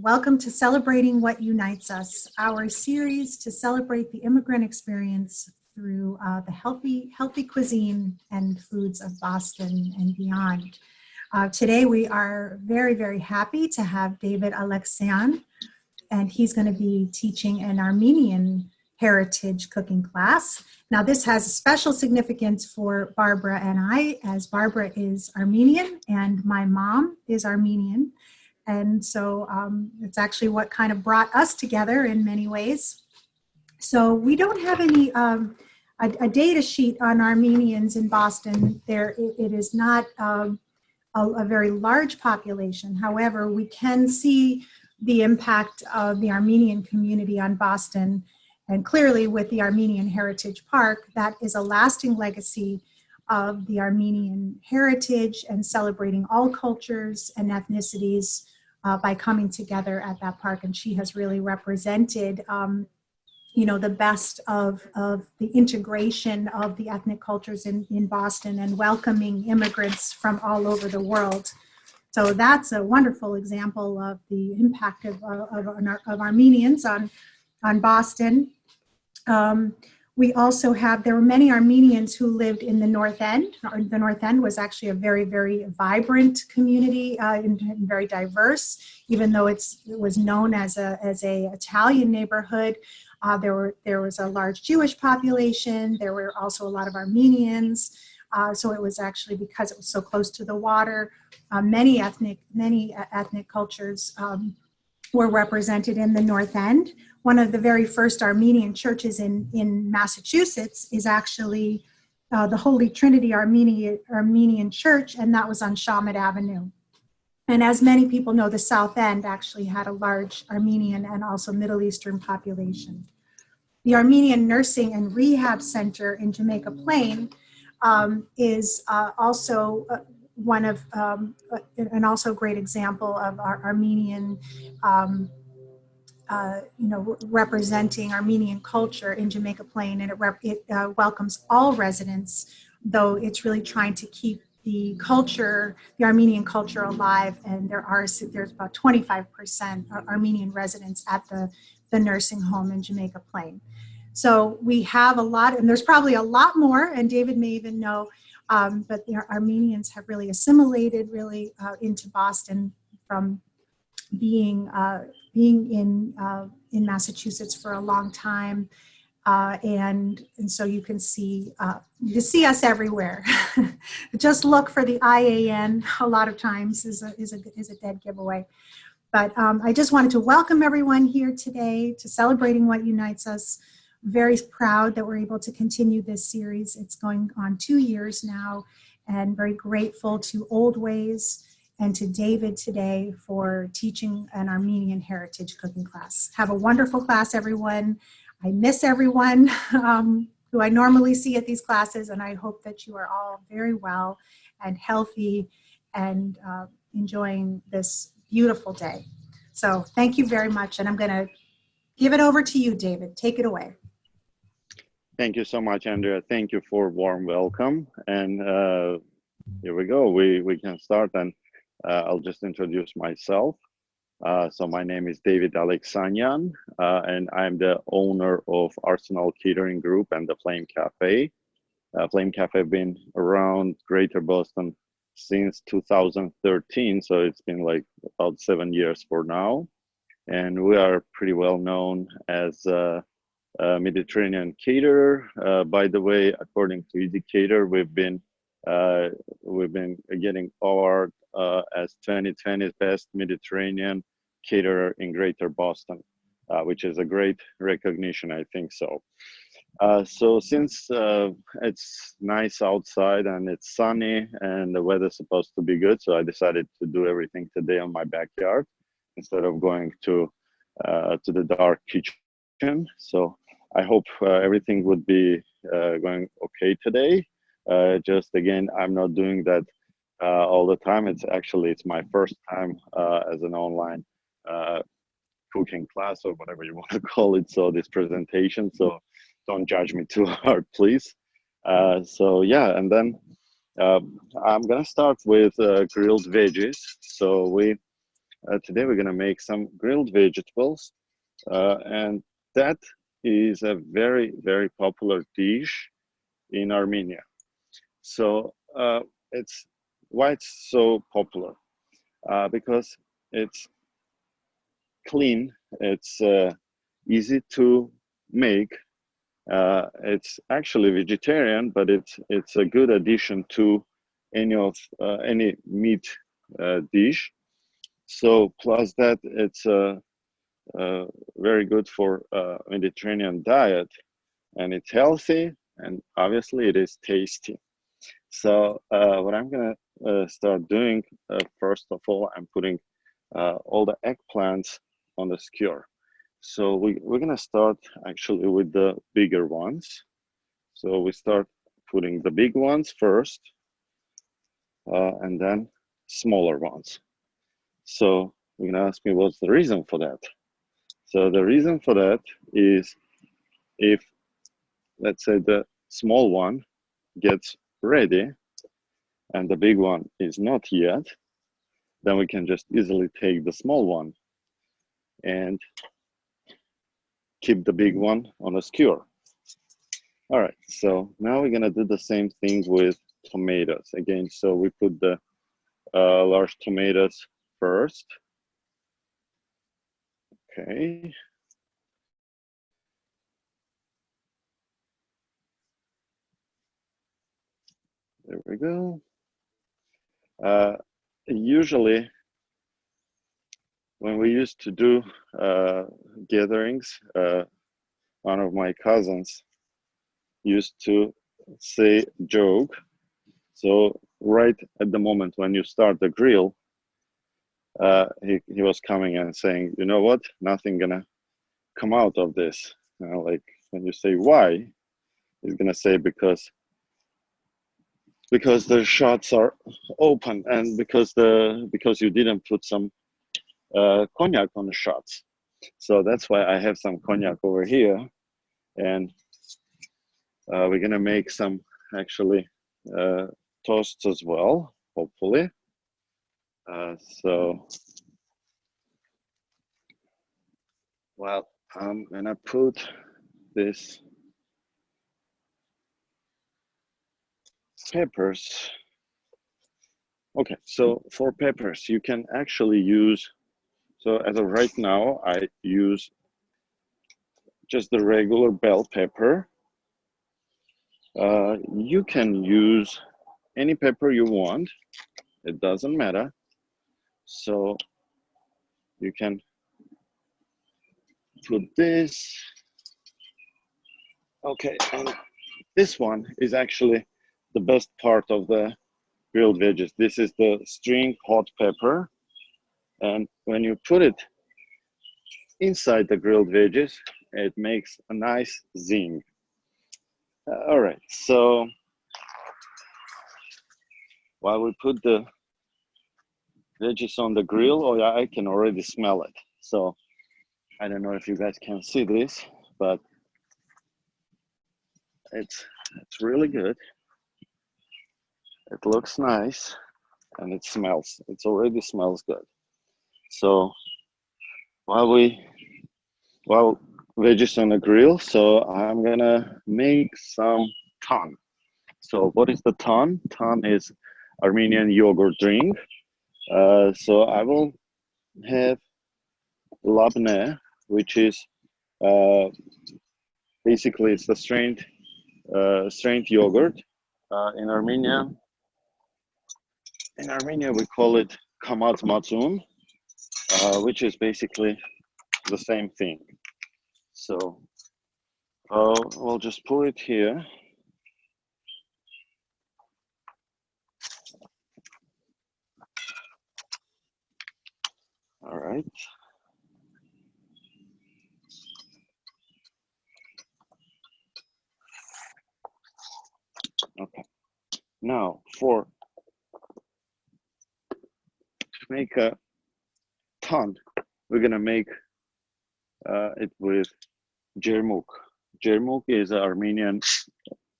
Welcome to Celebrating What Unites Us, our series to celebrate the immigrant experience through the healthy cuisine and foods of Boston and beyond. Today we are very, very happy to have David Aleksanyan, and he's going to be teaching an Armenian heritage cooking class. Now this has a special significance for Barbara and I, as Barbara is Armenian and my mom is Armenian. And so it's actually what kind of brought us together in many ways. So we don't have any, a data sheet on Armenians in Boston. It is not a very large population. However, we can see the impact of the Armenian community on Boston. And clearly with the Armenian Heritage Park, that is a lasting legacy of the Armenian heritage and celebrating all cultures and ethnicities by coming together at that park. And she has really represented, the best of the integration of the ethnic cultures in Boston and welcoming immigrants from all over the world. So that's a wonderful example of the impact of Armenians on Boston. We also there were many Armenians who lived in the North End. The North End was actually a very, very vibrant community and very diverse, even though it was known as a Italian neighborhood. There was a large Jewish population. There were also a lot of Armenians. So it was actually, because it was so close to the water, many ethnic cultures were represented in the North End. One of the very first Armenian churches in Massachusetts is actually the Holy Trinity Armenian Church, and that was on Shawmut Avenue. And as many people know, the South End actually had a large Armenian and also Middle Eastern population. The Armenian Nursing and Rehab Center in Jamaica Plain is also one of, and also a great example of our Armenian, representing Armenian culture in Jamaica Plain, and it welcomes all residents, though it's really trying to keep the Armenian culture alive. And there's about 25% Armenian residents at the nursing home in Jamaica Plain. So we have a lot, and there's probably a lot more, and David may even know, but the Armenians have really assimilated into Boston from being in Massachusetts for a long time, and so you can see us everywhere. Just look for the IAN. A lot of times is a dead giveaway. But I just wanted to welcome everyone here today to Celebrating What Unites Us. Very proud that we're able to continue this series. It's going on 2 years now, and very grateful to Oldways and to David today for teaching an Armenian heritage cooking class. Have a wonderful class, everyone. I miss everyone who I normally see at these classes, and I hope that you are all very well and healthy and enjoying this beautiful day. So thank you very much, and I'm going to give it over to you, David. Take it away. Thank you so much, Andrea. Thank you for warm welcome. And here we go. We can start, and I'll just introduce myself. So my name is David Aleksanyan, and I'm the owner of Arsenal Catering Group and the Flame Cafe. Flame Cafe have been around Greater Boston since 2013, so it's been like about 7 years for now. And we are pretty well known as a Mediterranean caterer. By the way, according to Easy Cater, we've been getting award as 2020's best Mediterranean caterer in Greater Boston, which is a great recognition, I think so. So since it's nice outside and it's sunny and the weather's supposed to be good, so I decided to do everything today on my backyard instead of going to the dark kitchen. So I hope everything would be going okay today. Just again, I'm not doing that all the time. It's my first time as an online cooking class, or whatever you want to call it. So this presentation, so don't judge me too hard, please. So yeah, and then I'm gonna start with grilled veggies. So today we're gonna make some grilled vegetables, and that is a very, very popular dish in Armenia. So it's why it's so popular, because it's clean, it's easy to make. It's actually vegetarian, but it's a good addition to any meat dish. So plus that, it's very good for Mediterranean diet, and it's healthy, and obviously it is tasty. So what I'm gonna start doing, first of all, I'm putting all the eggplants on the skewer. So we're gonna start actually with the bigger ones. So we start putting the big ones first, and then smaller ones. So you're gonna ask me what's the reason for that? So the reason for that is, if, let's say, the small one gets ready and the big one is not yet, then we can just easily take the small one and keep the big one on a skewer. All right, so now we're gonna do the same thing with tomatoes again. So we put the large tomatoes first. Okay. There we go. Usually, when we used to do gatherings, one of my cousins used to say joke. So right at the moment when you start the grill, he was coming and saying, you know what, nothing gonna come out of this. Like when you say why, he's gonna say because the shots are open, and because you didn't put some cognac on the shots. So that's why I have some cognac over here, and we're gonna make some actually toasts as well, hopefully. So, well, I'm gonna put this peppers. Okay, so for peppers, you can actually use, so as of right now, I use just the regular bell pepper. You can use any pepper you want, it doesn't matter. So you can put this. Okay, and this one is actually the best part of the grilled veggies. This is the string hot pepper, and when you put it inside the grilled veggies, it makes a nice zing. All right, so while we put the veggies on the grill, oh yeah, I can already smell it. So I don't know if you guys can see this, but it's really good. It looks nice, and it already smells good. So while veggies on the grill, so I'm gonna make some tan. So what is the tan? Tan is Armenian yogurt drink. So I will have labne, which is basically it's the strained yogurt. In Armenia, we call it kamat matun, which is basically the same thing. So we'll just pour it here. All right. Okay. Now to make a tan, we're gonna make it with jermuk. Jermuk is Armenian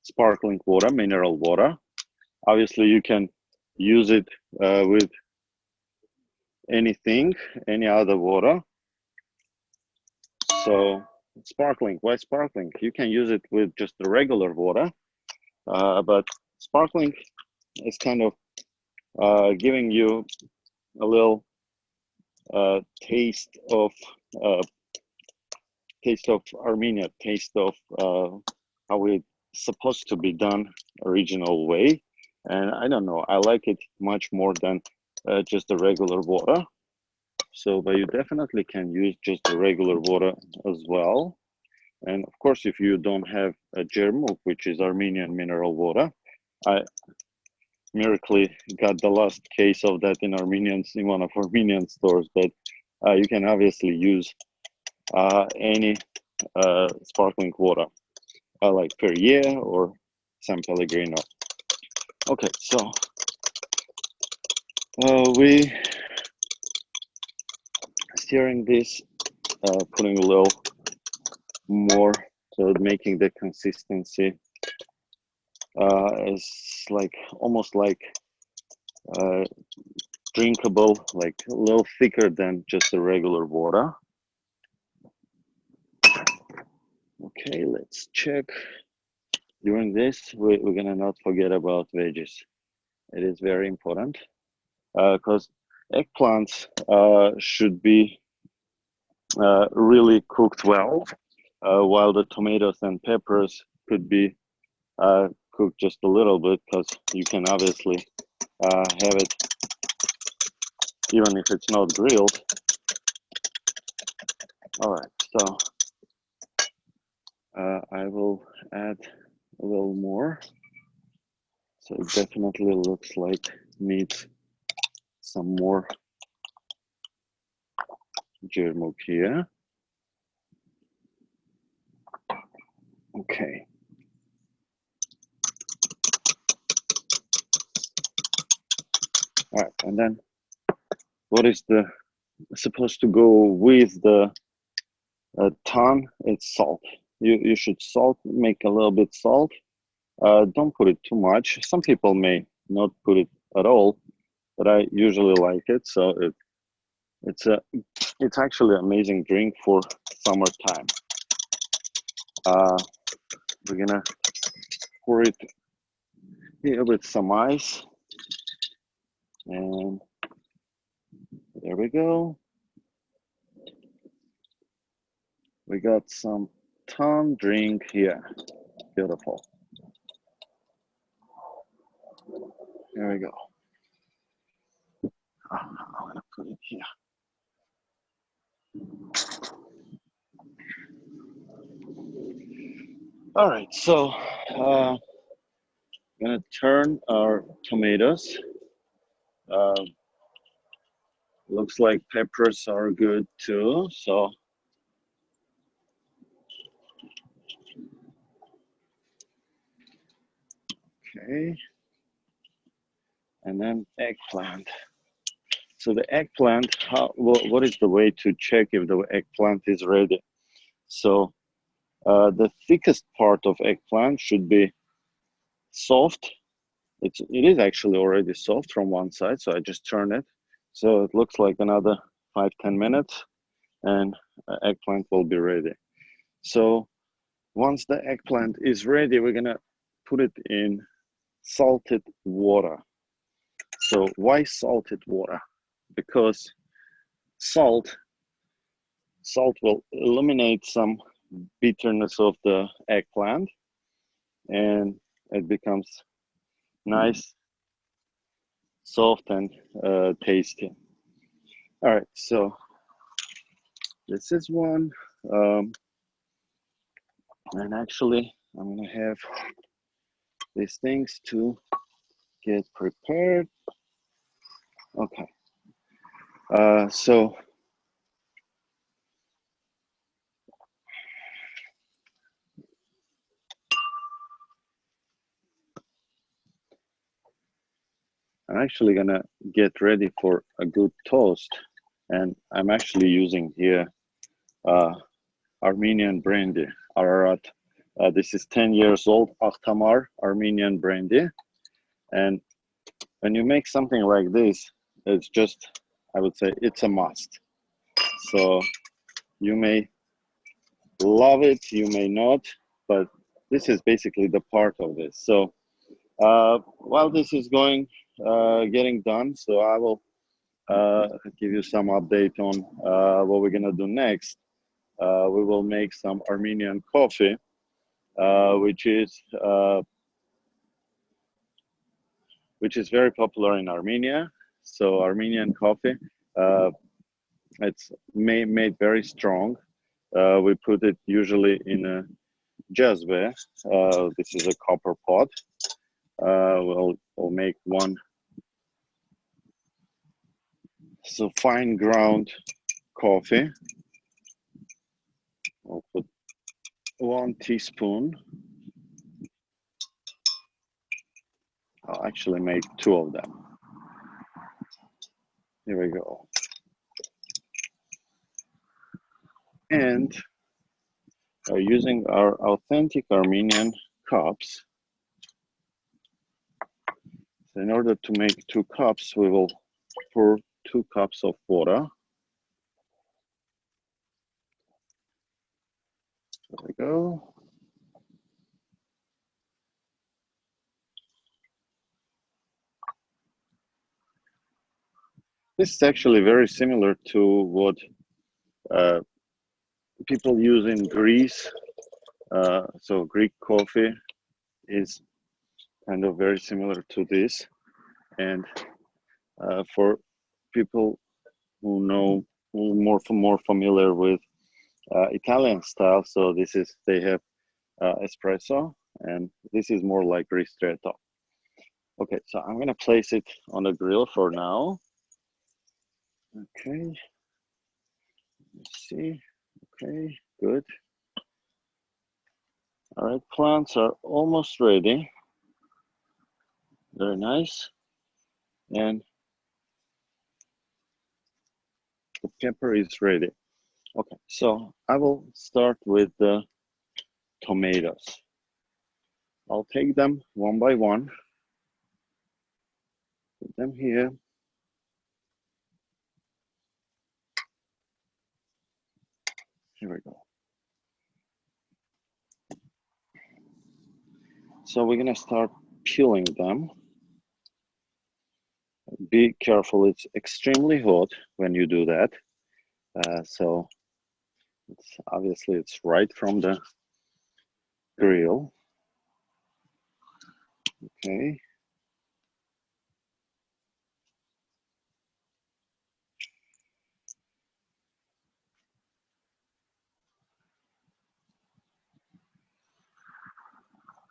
sparkling water, mineral water. Obviously, you can use it with anything, any other water. So sparkling, why sparkling? You can use it with just the regular water, but sparkling is kind of giving you a little taste of Armenia, taste of how it's supposed to be done original way. And I don't know, I like it much more than just the regular water. So, but you definitely can use just the regular water as well. And of course, if you don't have a Jermuk, which is Armenian mineral water, I miraculously got the last case of that in one of Armenian stores. But you can obviously use any sparkling water, like Perrier or San Pellegrino. Okay, so we stirring this, putting a little more, so making the consistency is like almost like drinkable, like a little thicker than just the regular water. Okay, let's check. During this, we're gonna not forget about veggies. It is very important because eggplants should be really cooked well, while the tomatoes and peppers could be cooked just a little bit, because you can obviously have it even if it's not grilled. All right, so I will add a little more. So it definitely looks like needs some more Jermuk here. Okay. All right, and then what is supposed to go with the ton? It's salt. You should make a little bit salt. Don't put it too much. Some people may not put it at all, but I usually like it. So it's actually an amazing drink for summertime. We're gonna pour it here with some ice, and there we go. We got some ton drink here. Beautiful. There we go. I'm gonna put it here. All right, so I'm gonna turn our tomatoes. Looks like peppers are good too, so okay. And then eggplant. So the eggplant, what is the way to check if the eggplant is ready? So the thickest part of eggplant should be soft. It is actually already soft from one side, so I just turn it. So it looks like another 5-10 minutes, and eggplant will be ready. So once the eggplant is ready, we're gonna put it in salted water. So why salted water? Because salt will eliminate some bitterness of the eggplant, and it becomes nice, soft, and tasty. All right, so this is one. And actually, I'm gonna have these things to get prepared. Okay. So I'm actually gonna get ready for a good toast, and I'm actually using here Armenian brandy, Ararat. This is 10 years old, Akhtamar Armenian brandy. And when you make something like this, it's just I would say it's a must. So you may love it, you may not, but this is basically the part of this. So while this is getting done, so I will give you some update on what we're gonna do next. We will make some Armenian coffee, which is very popular in Armenia. So Armenian coffee, it's made very strong. We put it usually in a jazve. This is a copper pot. We'll make one. So fine ground coffee. I'll put 1 teaspoon. I'll actually make 2 of them. Here we go. And using our authentic Armenian cups. So in order to make 2 cups, we will pour 2 cups of water. There we go. This is actually very similar to what people use in Greece. So Greek coffee is kind of very similar to this. And for people who more familiar with Italian style, so they have espresso, and this is more like ristretto. Okay, so I'm gonna place it on the grill for now. Okay, let's see. Okay, good. All right, plants are almost ready. Very nice. And the pepper is ready. Okay, so I will start with the tomatoes. I'll take them one by one. Put them here. Here we go. So we're gonna start peeling them. Be careful, it's extremely hot when you do that. So it's right from the grill. Okay.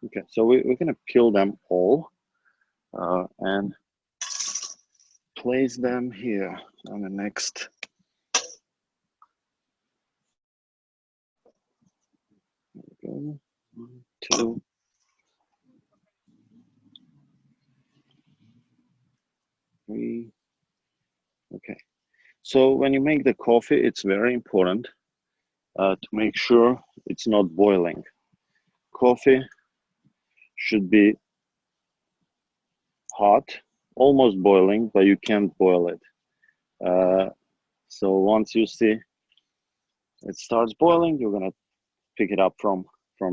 Okay, so we're gonna peel them all and place them here on the next. There we go. 1, 2. Three. Okay. So when you make the coffee, it's very important to make sure it's not boiling. Coffee should be hot, almost boiling, but you can't boil it. So once you see it starts boiling, you're gonna pick it up from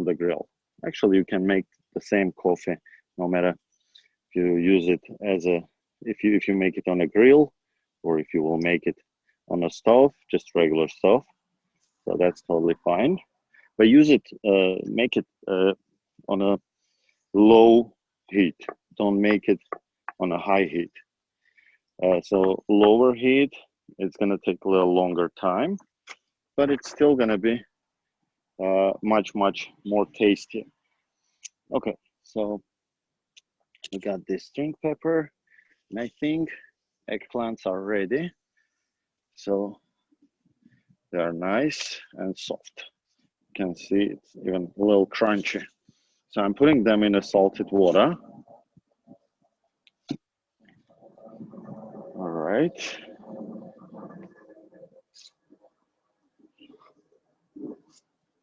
the grill. Actually, you can make the same coffee no matter if you use it as if you make it on a grill, or if you will make it on a stove, just regular stove. So that's totally fine. But make it on a low heat. Don't make it on a high heat. So lower heat, it's gonna take a little longer time, but it's still gonna be much more tasty. Okay, so we got this string pepper, and I think eggplants are ready. So they are nice and soft. You can see it's even a little crunchy. So I'm putting them in a salted water. All right.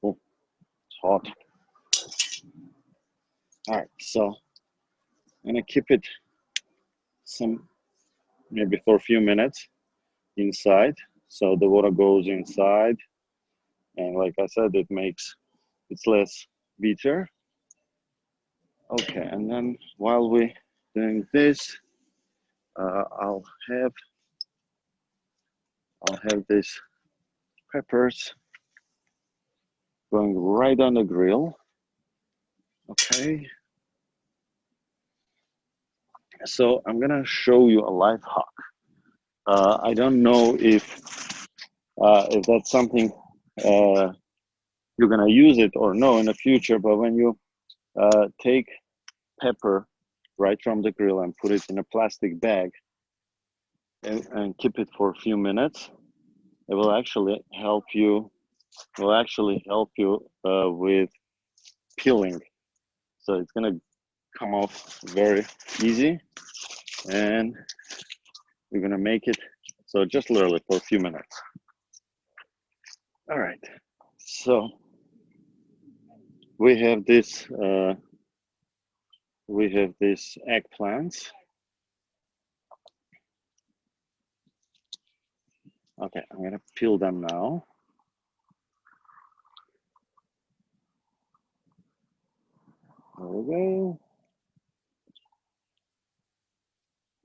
Oh, it's hot. All right, so I'm gonna keep it maybe for a few minutes inside. So the water goes inside, and like I said, it's less bitter. Okay, and then while we doing this, I'll have these peppers going right on the grill. Okay. So I'm gonna show you a life hack. I don't know if that's something you're gonna use it or no in the future, but when you take pepper right from the grill and put it in a plastic bag and keep it for a few minutes, it will actually help you. With peeling. So it's gonna come off very easy, and we're gonna make it so just literally for a few minutes. All right. So we have this eggplants. Okay, I'm gonna peel them now. There we go.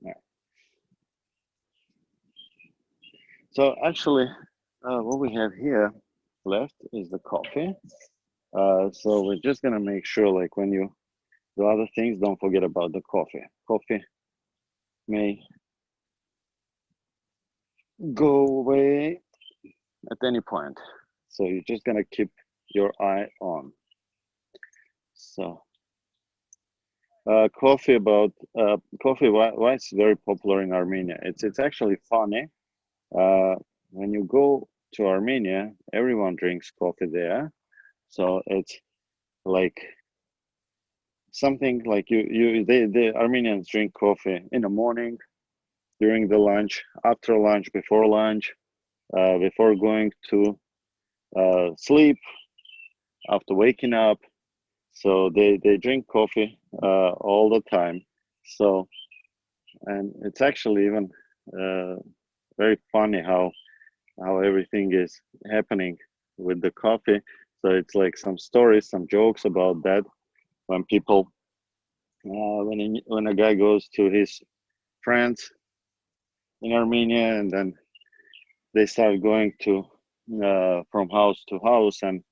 Yeah. So actually, what we have here left is the coffee. So we're just gonna make sure, like when you do other things, don't forget about the coffee. Coffee may go away at any point. So you're just gonna keep your eye on. So coffee, why it's very popular in Armenia. It's actually funny. When you go to Armenia, everyone drinks coffee there. So it's like something like the Armenians drink coffee in the morning, during the lunch, after lunch, before lunch, before going to sleep, after waking up. So they drink coffee all the time. So, and it's actually even very funny how everything is happening with the coffee. So it's like some stories, some jokes about that when people when a guy goes to his friends in Armenia, and then they start going to from house to house, and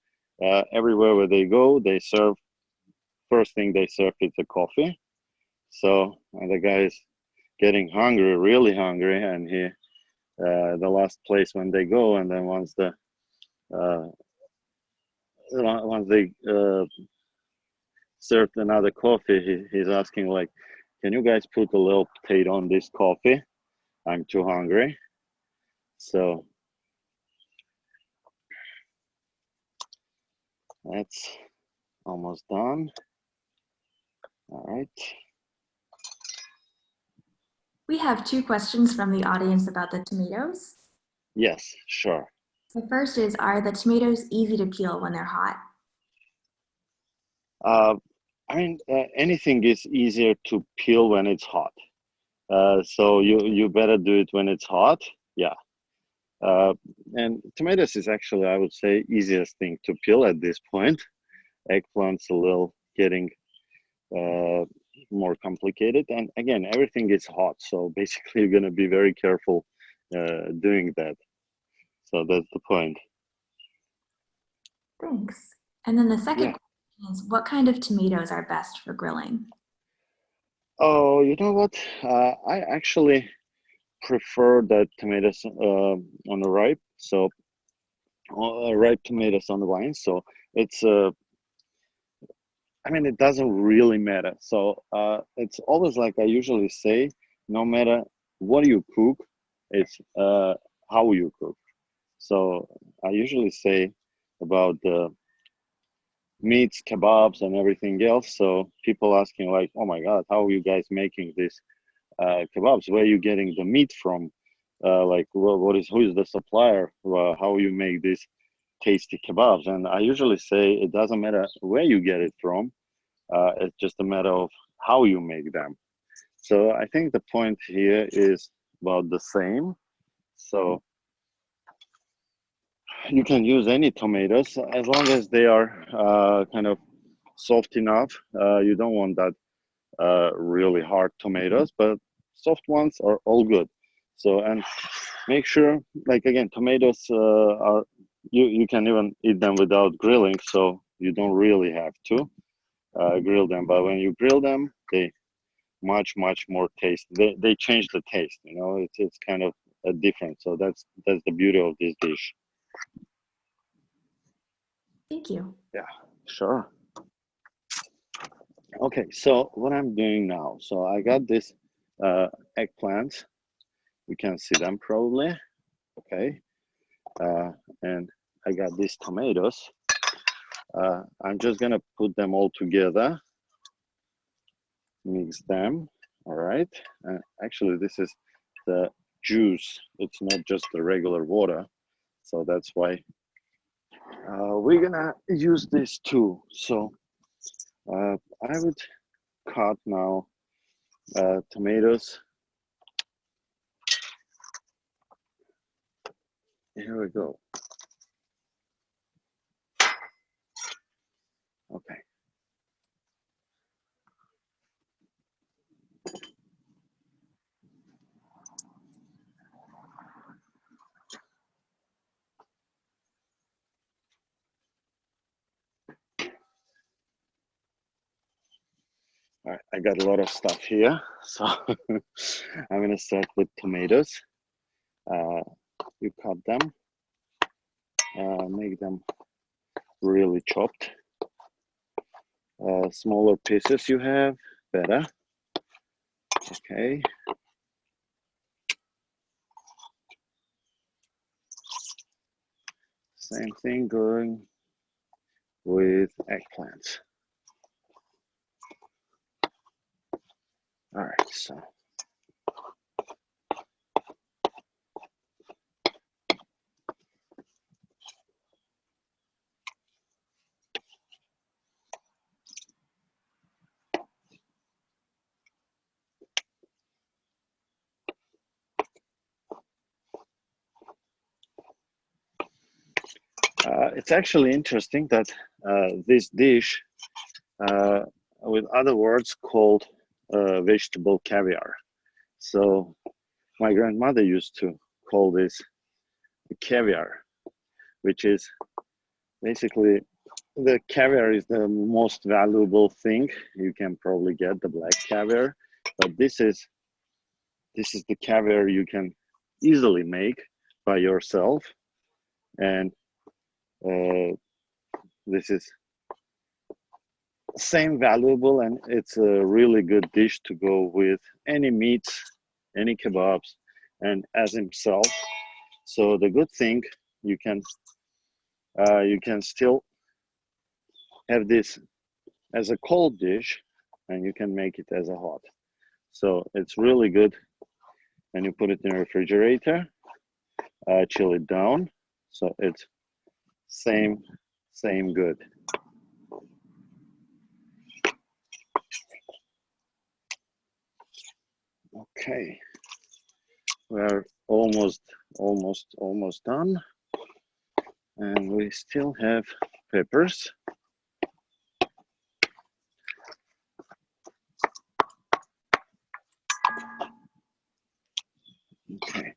everywhere where they go, they serve first thing they serve is the coffee. So and the guy is getting hungry, really hungry, and he the last place when they go, and then once they served another coffee, he's asking like, "Can you guys put a little potato on this coffee? I'm too hungry." So that's almost done. All right. We have 2 questions from the audience about the tomatoes. Yes, sure. The first is, are the tomatoes easy to peel when they're hot? I mean, anything is easier to peel when it's hot. So you better do it when it's hot. Yeah. And tomatoes is actually, I would say, easiest thing to peel at this point. Eggplant's a little getting more complicated, and again, everything is hot, so basically you're going to be very careful doing that. So that's the point. Thanks. And then the second question is, what kind of tomatoes are best for grilling? Oh, you know what? I actually prefer the tomatoes on the ripe, so ripe tomatoes on the vine. So it's I mean, it doesn't really matter. So it's always like I usually say, no matter what you cook, it's how you cook. So I usually say about the meats, kebabs, and everything else. So people asking like, "Oh my God, how are you guys making this kebabs? Where are you getting the meat from? Like, who is the supplier? How you make these tasty kebabs?" And I usually say it doesn't matter where you get it from. It's just a matter of how you make them. So I think the point here is about the same. So you can use any tomatoes as long as they are kind of soft enough. You don't want that really hard tomatoes, but soft ones are all good. So, and make sure, like again, tomatoes are, you can even eat them without grilling, so you don't really have to grill them. But when you grill them, they much more taste. They change the taste. You know, it's kind of different. So that's the beauty of this dish. Thank you. Yeah, sure. Okay, so what I'm doing now, so I got this eggplant. You can see them probably. Okay, and I got these tomatoes. I'm just gonna put them all together, mix them. All right. Actually, this is the juice. It's not just the regular water, so that's why we're gonna use this too. So I would cut now tomatoes. Here we go. Okay. All right, I got a lot of stuff here, so I'm gonna start with tomatoes. You cut them, make them really chopped. Smaller pieces you have, better. Okay. Same thing going with eggplants. All right, so. It's actually interesting that this dish, with other words, called vegetable caviar. So my grandmother used to call this caviar, which is basically, the caviar is the most valuable thing you can probably get, the black caviar, but this is the caviar you can easily make by yourself, and this is same valuable, and it's a really good dish to go with any meats, any kebabs, and as himself. So the good thing, you can still have this as a cold dish, and you can make it as a hot. So it's really good, and you put it in the refrigerator, chill it down, so it's same good. Okay, we're almost done, and we still have peppers. Okay.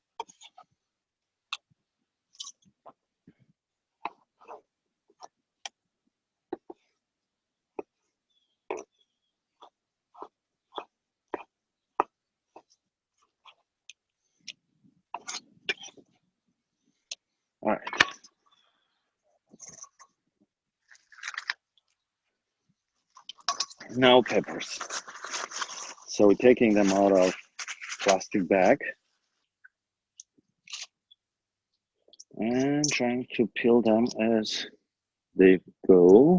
All right. Now peppers. So we're taking them out of plastic bag and trying to peel them as they go.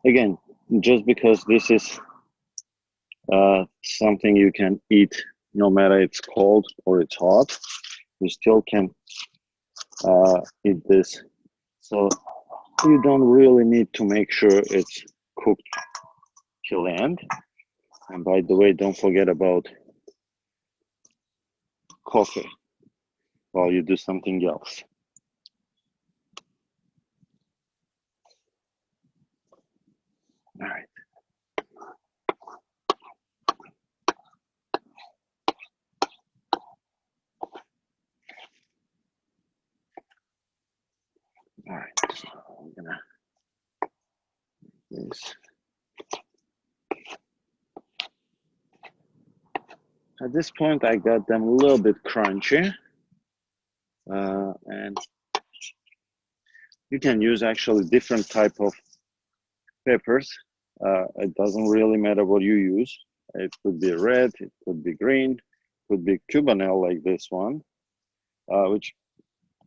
Again, just because this is something you can eat no matter it's cold or it's hot, you still can eat this. So you don't really need to make sure it's cooked till the end. And by the way, don't forget about coffee while you do something else. All right. All right, so I'm gonna do this. At this point, I got them a little bit crunchy, and you can use actually different type of peppers. It doesn't really matter what you use. It could be red, it could be green, could be Cubanelle like this one, which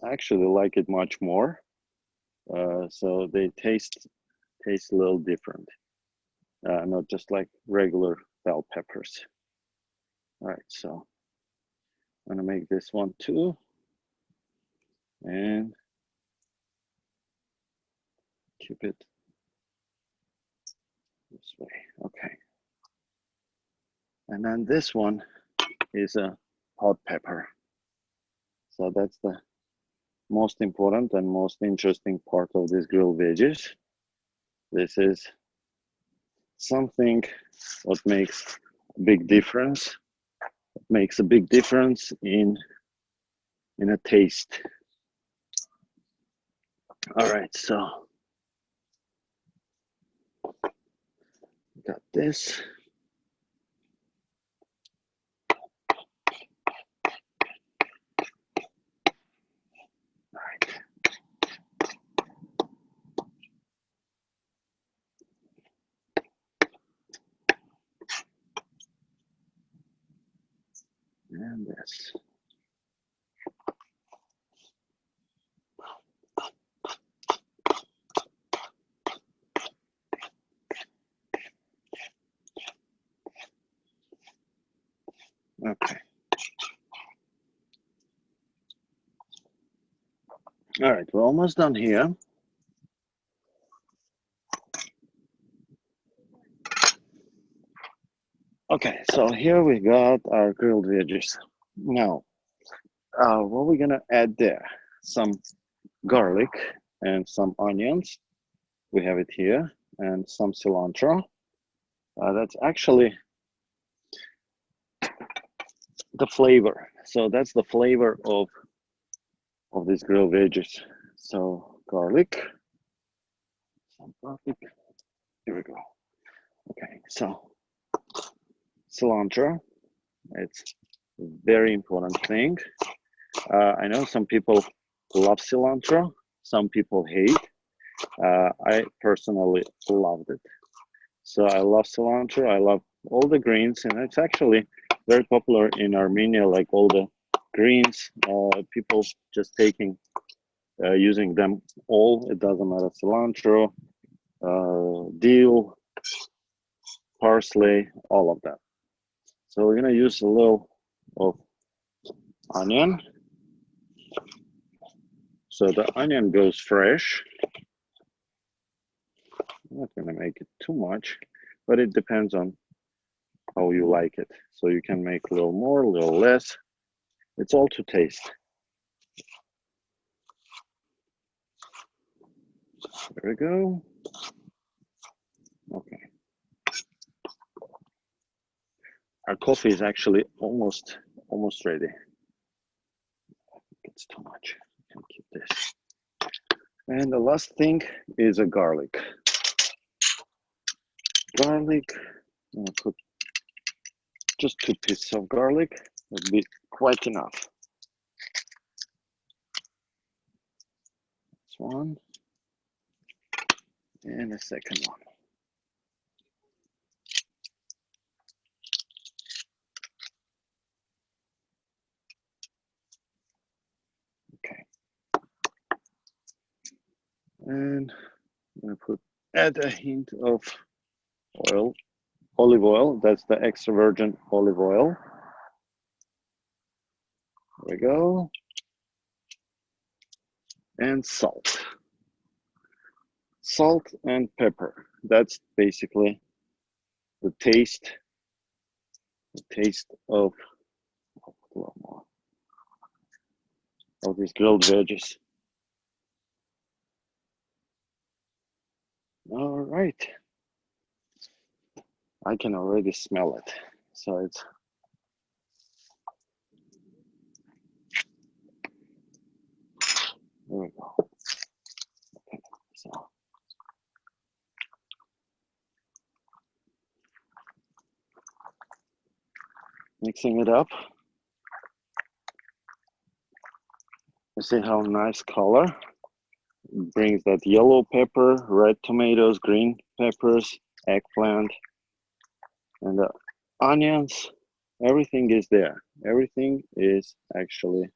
I actually like it much more. So they taste a little different, not just like regular bell peppers. All right, so I'm gonna make this one too, and keep it this way. Okay. And then this one is a hot pepper. So that's the most important and most interesting part of these grilled veggies. This is something what makes a big difference. It makes a big difference in a taste. All right, so got this. All right. And this. Okay. All right, we're almost done here. Okay, so here we got our grilled veggies. Now, what we're gonna add there? Some garlic and some onions. We have it here, and some cilantro. That's actually the flavor. So that's the flavor of these grilled veggies. So garlic, some garlic. Here we go. Okay, so cilantro. It's a very important thing. I know some people love cilantro, some people hate. I personally loved it. So I love cilantro. I love all the greens, and it's actually very popular in Armenia, like all the greens, people just taking, using them all. It doesn't matter, cilantro, dill, parsley, all of that. So we're gonna use a little of onion. So the onion goes fresh. I'm not gonna make it too much, but it depends on how you like it. So you can make a little more, a little less. It's all to taste. There we go. Okay. Our coffee is actually almost ready. It's too much. I can keep this. And the last thing is a garlic. Garlic. I'm gonna put just 2 pieces of garlic. Would be quite enough. This one. And the second one. Okay. And I'm gonna add a hint of oil, olive oil. That's the extra virgin olive oil. There we go. And salt. Salt and pepper. That's basically the taste of a little more. of these grilled veggies. All right. I can already smell it. So it's there we go. Okay, so mixing it up. You see how nice color it brings, that yellow pepper, red tomatoes, green peppers, eggplant, and the onions. Everything is there. Everything is actually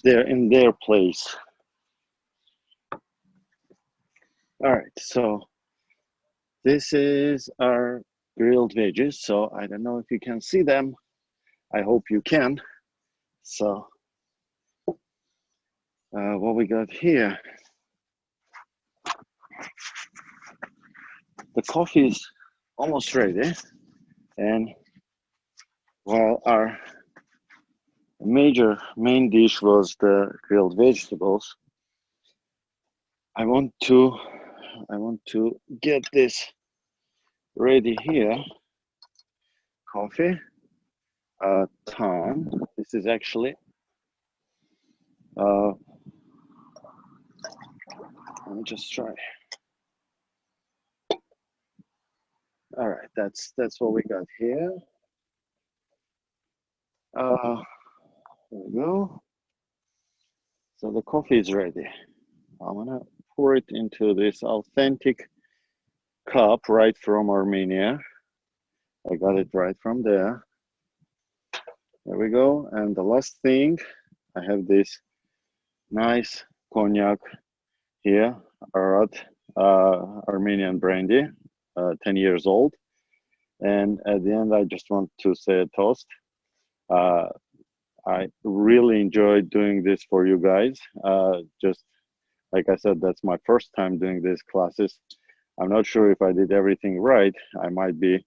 there in their place. All right, so this is our grilled veggies. So I don't know if you can see them. I hope you can. So what we got here, the coffee is almost ready. And while our main dish was the grilled vegetables, I want to get this ready here. Coffee, ton. This is actually let me just try. All right, that's what we got here. There we go. So the coffee is ready. I'm gonna pour it into this authentic cup right from Armenia. I got it right from there. There we go. And the last thing, I have this nice cognac here, Arat Armenian brandy, 10 years old. And at the end, I just want to say a toast. I really enjoyed doing this for you guys. Just like I said, that's my first time doing these classes. I'm not sure if I did everything right. I might be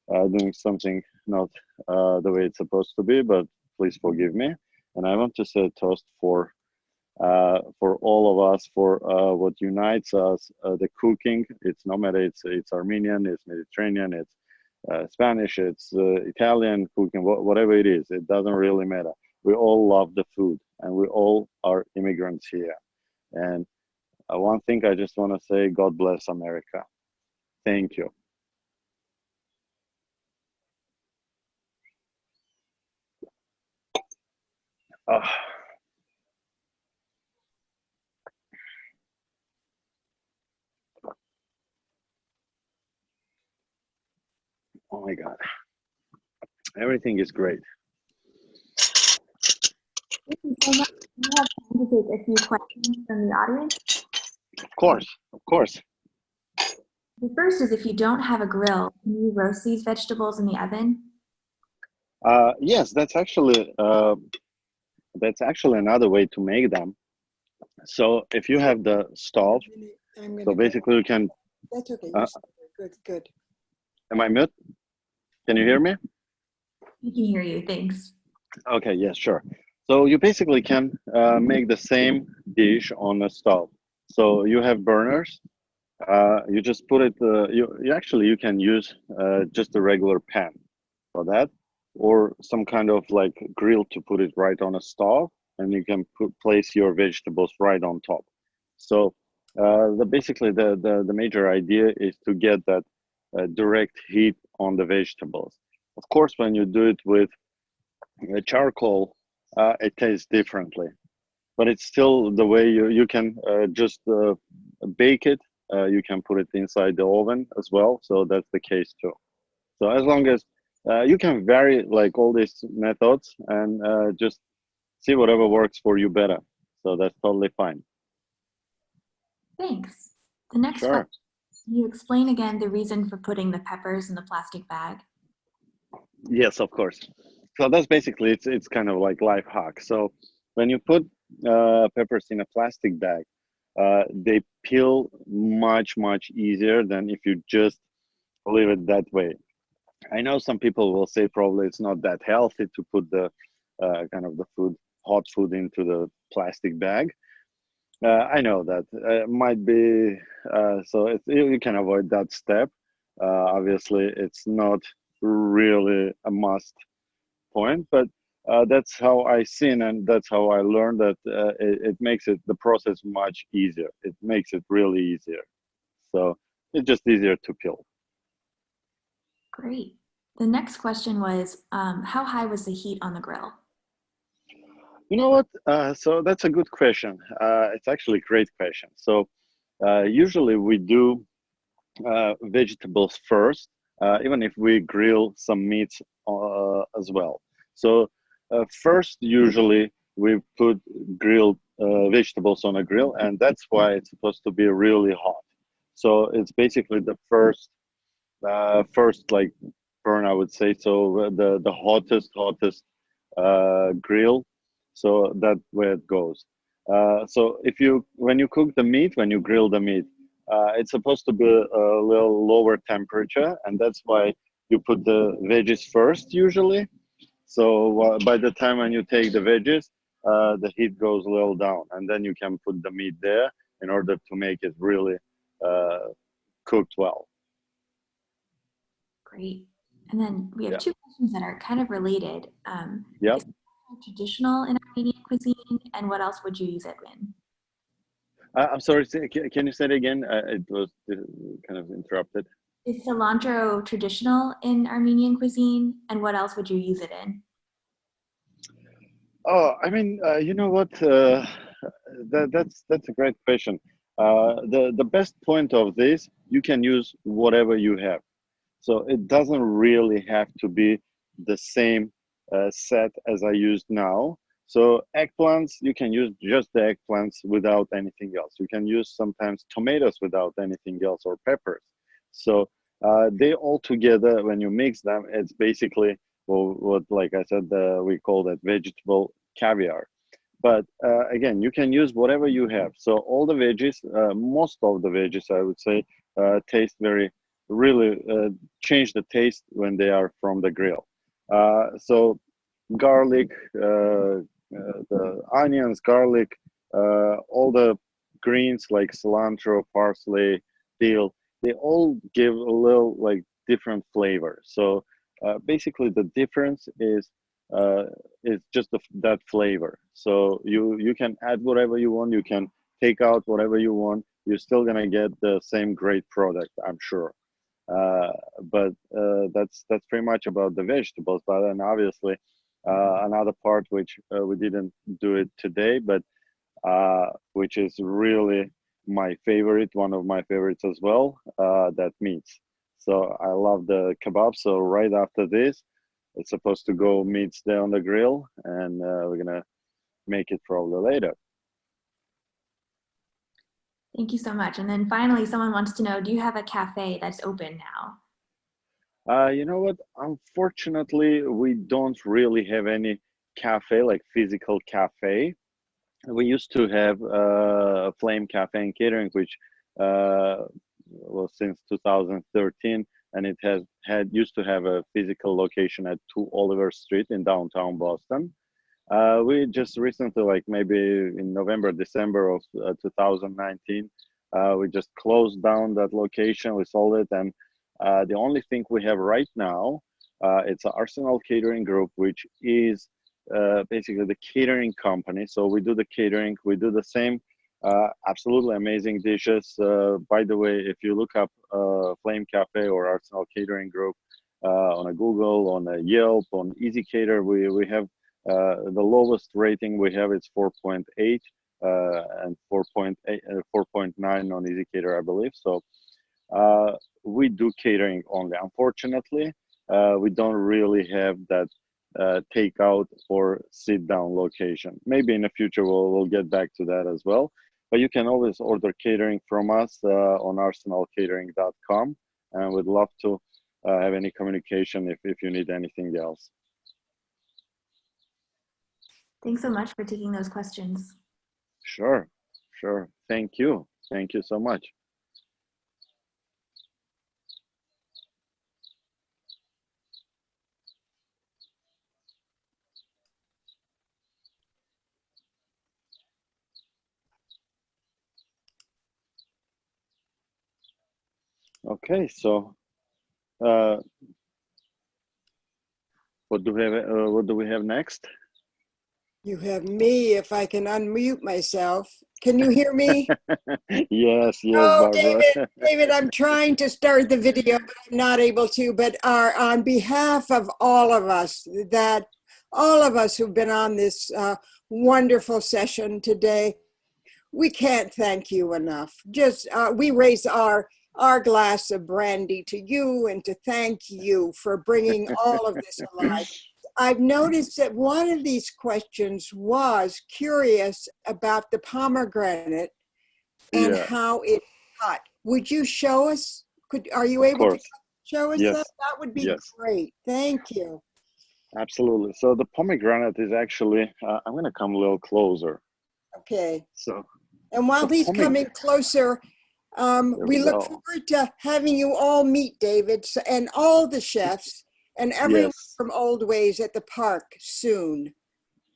doing something not the way it's supposed to be, but please forgive me. And I want to say a toast for all of us, for what unites us, the cooking. It's no matter it's Armenian, it's Mediterranean, it's Spanish, it's Italian cooking, whatever it is, it doesn't really matter. We all love the food, and we all are immigrants here. And one thing I just want to say, God bless America. Thank you. Oh my God. Everything is great. Thank you so much. We have time to take a few questions from the audience. Of course. The first is, if you don't have a grill, can you roast these vegetables in the oven? Yes, that's actually another way to make them. So if you have the stove, so basically you can. That's okay. Good. Am I mute? Can you hear me? We can hear you, thanks. Okay, yes, sure. So you basically can make the same dish on a stove. So you have burners. You just put it. You can use just a regular pan for that, or some kind of like grill to put it right on a stove, and you can place your vegetables right on top. So basically the major idea is to get that direct heat on the vegetables. Of course, when you do it with charcoal, it tastes differently, but it's still the way you can just bake it. You can put it inside the oven as well, so that's the case too. So as long as you can vary like all these methods and just see whatever works for you better. So that's totally fine. Thanks. The next Sure. question, can you explain again the reason for putting the peppers in the plastic bag? Yes, of course. So that's basically, it's kind of like life hack. So when you put peppers in a plastic bag, they peel much easier than if you just leave it that way. I know some people will say probably it's not that healthy to put the kind of the food hot food into the plastic bag. I know that might be so you can avoid that step. Obviously, it's not really a must point, but that's how I seen and that's how I learned that it makes the process much easier. It makes it really easier. So it's just easier to peel. Great. The next question was, how high was the heat on the grill? You know what? So that's a good question. It's actually a great question. So usually we do vegetables first, even if we grill some meats as well. So first, usually we put grilled vegetables on a grill, and that's why it's supposed to be really hot. So it's basically the first like burn, I would say. So the hottest grill. So that where it goes. So when you cook the meat, when you grill the meat, it's supposed to be a little lower temperature, and that's why you put the veggies first usually. So by the time when you take the veggies, the heat goes a little down, and then you can put the meat there in order to make it really cooked well. Great. And then we have Yeah. two questions that are kind of related. Yeah. Is it traditional in Armenian cuisine, and what else would you use it in? I'm sorry, can you say it again? It was kind of interrupted. Is cilantro traditional in Armenian cuisine, and what else would you use it in? Oh, I mean, you know what? That's a great question. The best point of this, you can use whatever you have. So it doesn't really have to be the same set as I used now. So eggplants, you can use just the eggplants without anything else. You can use sometimes tomatoes without anything else, or peppers. So they all together, when you mix them, it's basically what like I said, we call that vegetable caviar. But again, you can use whatever you have. So all the veggies, most of the veggies, I would say, taste really change the taste when they are from the grill. So garlic, the onions, garlic, all the greens like cilantro, parsley, dill, they all give a little like different flavor. So basically the difference is just that flavor. So you can add whatever you want, you can take out whatever you want, you're still gonna get the same great product, I'm sure. But that's pretty much about the vegetables. But then obviously another part which we didn't do it today, but which is really my favorite, one of my favorites as well, that meats. So I love the kebab. So right after this, it's supposed to go meats there on the grill, and we're gonna make it probably later. Thank you so much. And then finally, someone wants to know, do you have a cafe that's open now? You know what? Unfortunately, we don't really have any cafe, like physical cafe. We used to have a Flame Cafe and Catering, which was since 2013, and it used to have a physical location at 2 Oliver Street in downtown Boston. We just recently, like maybe in November, December of 2019, we just closed down that location. We sold it, and the only thing we have right now, it's an Arsenal Catering Group, which is basically the catering company. So we do the catering, we do the same absolutely amazing dishes. By the way, if you look up Flame Cafe or Arsenal Catering Group on a Google, on a Yelp, on Easy Cater, we have the lowest rating we have is 4.8 and 4.8, 4.9 on Easy Cater, I believe. So we do catering only. Unfortunately, we don't really have that takeout or sit down location. Maybe in the future we'll get back to that as well. But you can always order catering from us on arsenalcatering.com, and we'd love to have any communication if you need anything else. Thanks so much for taking those questions. Sure. Thank you so much. Okay, so what do we have next? You have me, if I can unmute myself. Can you hear me? Yes, Oh, Barbara. David, I'm trying to start the video, but I'm not able to. But on behalf of all of us who've been on this wonderful session today, we can't thank you enough. Just we raise our glass of brandy to you and to thank you for bringing all of this alive. I've noticed that one of these questions was curious about the pomegranate and Yeah, how it's cut. Would you show us? Are you of able to course. show us Yes, that? That would be yes, great. Thank you. absolutely. So the pomegranate is actually, I'm going to come a little closer. Okay. So And while the he's coming closer, there we we look go. forward to having you all meet David and all the chefs and everyone Yes. from Oldways at the park soon.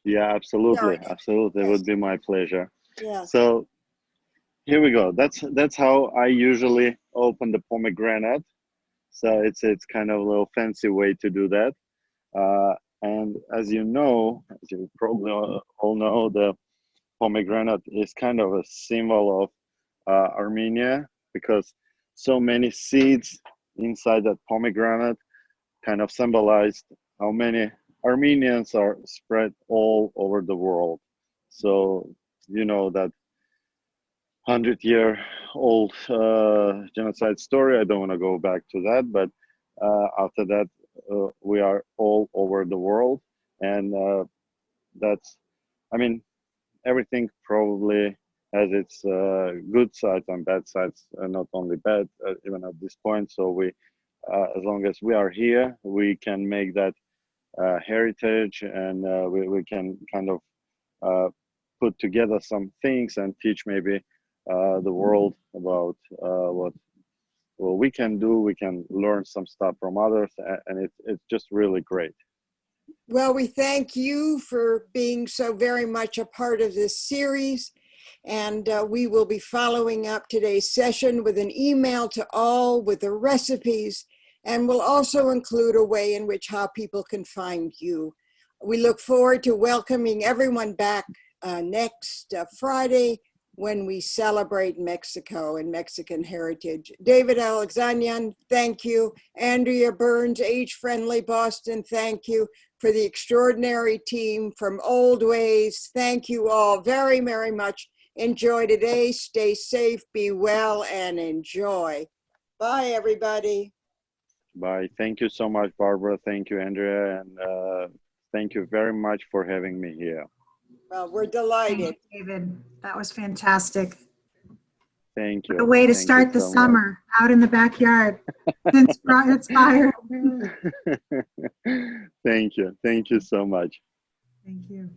Yeah, absolutely. Sorry. Absolutely. It Yes. would be my pleasure. Yeah. So here we go. That's how I usually open the pomegranate. So it's kind of a little fancy way to do that. And as you know, as you probably all know, the pomegranate is kind of a symbol of Armenia, because so many seeds inside that pomegranate kind of symbolized how many Armenians are spread all over the world. So you know that 100-year-old genocide story. I don't want to go back to that, but after that, we are all over the world, and that's, I mean, everything probably has its good sides and bad sides, not only bad, even at this point. So we, as long as we are here, we can make that heritage, and we can kind of put together some things and teach maybe the world about what we can do. We can learn some stuff from others, and it's just really great. Well, we thank you for being so very much a part of this series. And we will be following up today's session with an email to all with the recipes. And we'll also include a way in which how people can find you. We look forward to welcoming everyone back next Friday when we celebrate Mexico and Mexican heritage. David Aleksanyan, thank you. Andrea Burns, Age Friendly Boston, thank you. For the extraordinary team from Oldways, thank you all very, very much. Enjoy today, stay safe, be well, and enjoy. Bye, everybody. Bye. Thank you so much, Barbara. Thank you, Andrea, and thank you very much for having me here. Well, we're Thank delighted. you, David. That was fantastic. Thank you. What a way to Thank start you the so summer out in the backyard. Inspired. much. Thank you. Thank you so much. Thank you.